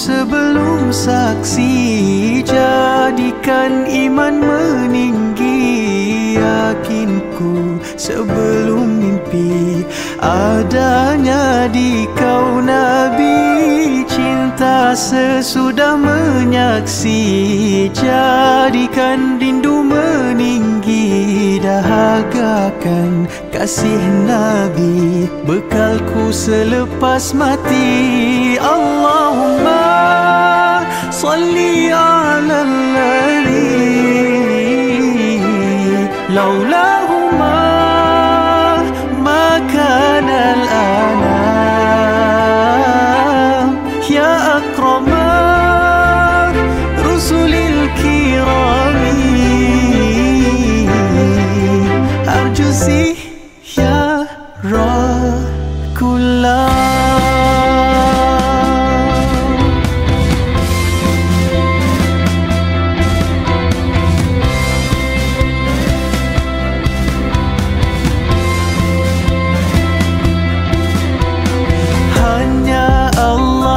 sebelum saksi, jadikan iman meninggi. Yakinku sebelum mimpi, adanya di kau Nabi. Cinta sesudah menyaksi, jadikan rindu meninggi. Dahagakan kasih Nabi, bekalku selepas mati. Allahumma salli ala alladhi laulahuma ma kana al-anam. Ya akrama rusulil kirami, arju ziyarakullah.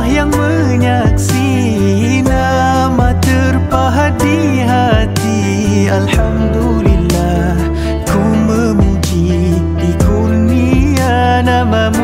Yang menyaksi, nama terpahat di hati. Alhamdulillah, ku memuji di kurnia namamu